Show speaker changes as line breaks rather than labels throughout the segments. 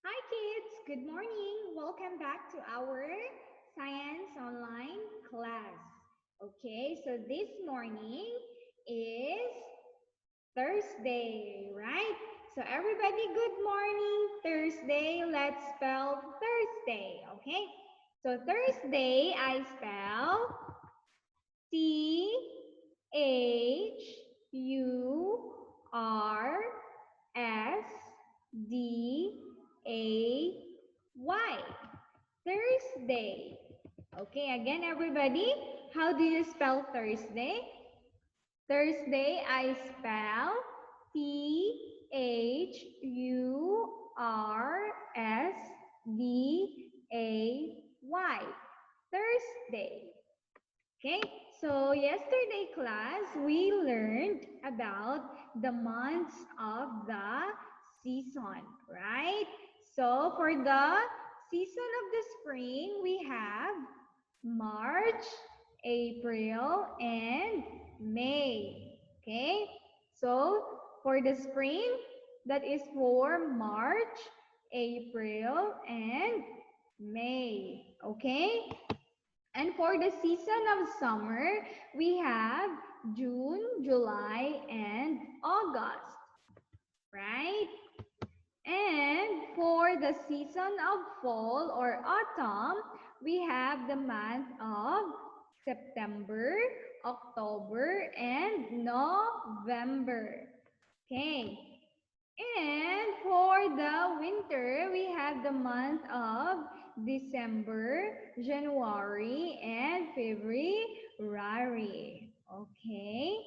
Hi kids, good morning. Welcome back to our science online class. Okay, so this morning is Thursday, right? So everybody, good morning. Thursday, let's spell Thursday, okay? So Thursday, I spell Thursday. Thursday. Okay, again, everybody, how do you spell Thursday? Thursday, I spell Thursday. Thursday. Okay, so yesterday class, we learned about the months of the season, right? So for the season of the spring, we have March, April, and May. Okay, so for the spring, that is for March, April, and May. Okay, and for the season of summer, we have June, July, and August, right? And for the season of fall or autumn, we have the month of September, October, and November. Okay. And for the winter, we have the month of December, January, and February. Okay.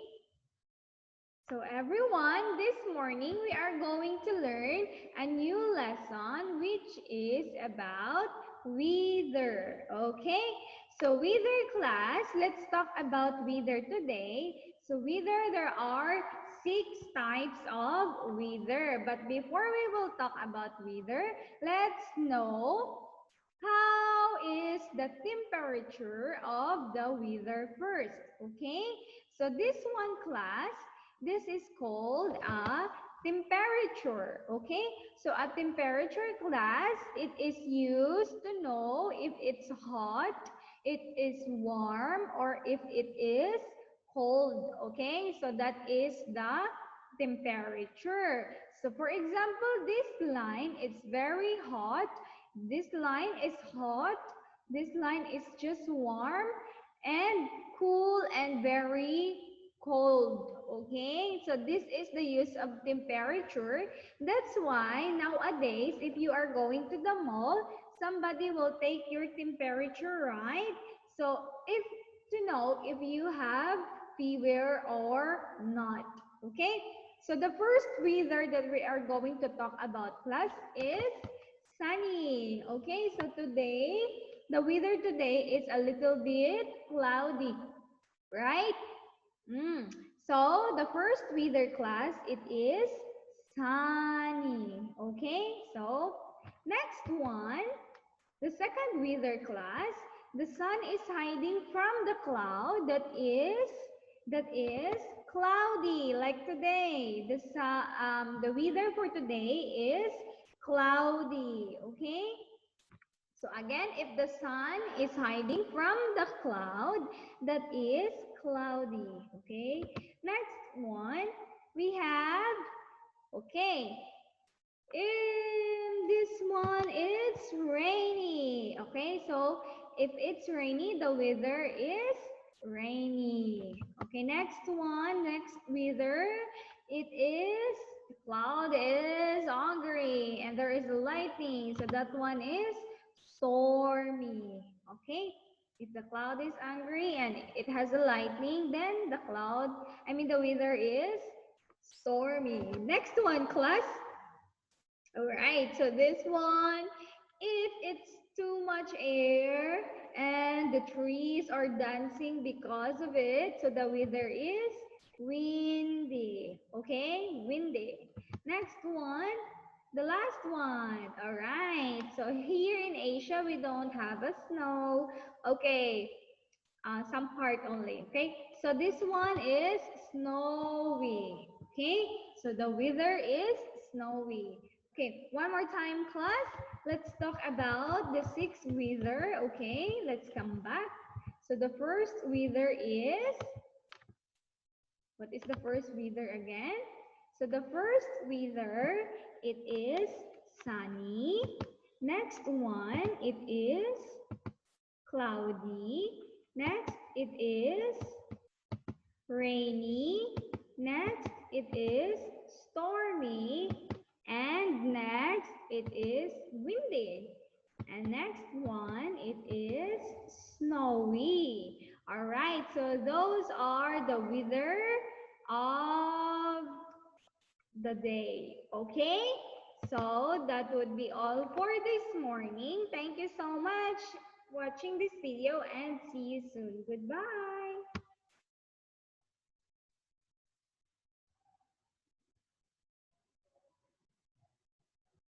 So everyone, this morning we are going to learn a new lesson which is about weather. Okay? So weather class, let's talk about weather today. So weather, there are 6 types of weather. But before we will talk about weather, let's know how is the temperature of the weather first. Okay? So this one class, this is called a temperature, okay? So a temperature class, it is used to know if it's hot, it is warm, or if it is cold, okay? So that is the temperature. So for example, this line, it's very hot. This line is hot. This line is just warm and cool and very cold. Okay, so this is the use of temperature. That's why nowadays, if you are going to the mall, somebody will take your temperature, right? So if to know if you have fever or not. Okay, so the first weather that we are going to talk about, class, is sunny. Okay, so today, the weather today is a little bit cloudy, right? Mm. So the first weather class, it is sunny. Okay, so next one, the second weather class, the sun is hiding from the cloud that is cloudy, like today. The weather for today is cloudy. Okay, so again, if the sun is hiding from the cloud, that is cloudy. Okay. Next one, we have, okay, in this one, it's rainy. Okay, so if it's rainy, the weather is rainy. Okay, next one, next weather, it is, the cloud is angry and there is lightning. So that one is stormy. Okay, if the cloud is angry and it has a lightning, then the weather is stormy. Next one, class. All right, so this one, if it's too much air and the trees are dancing because of it, so the weather is windy. Okay, windy. Next one, the last one. All right, so here in Asia, we don't have a snow. Okay, some part only. Okay, so this one is snowy. Okay, so the weather is snowy. Okay, one more time, class. Let's talk about the sixth weather. Okay, let's come back. So the first weather is, what is the first weather again? So the first weather, it is sunny. Next one, it is cloudy. Next, it is rainy. Next, it is stormy. And next, it is windy. And next one, it is snowy. All right, so those are the weather of the day. Okay? So that would be all for this morning. Thank you so much watching this video and see you soon. Goodbye.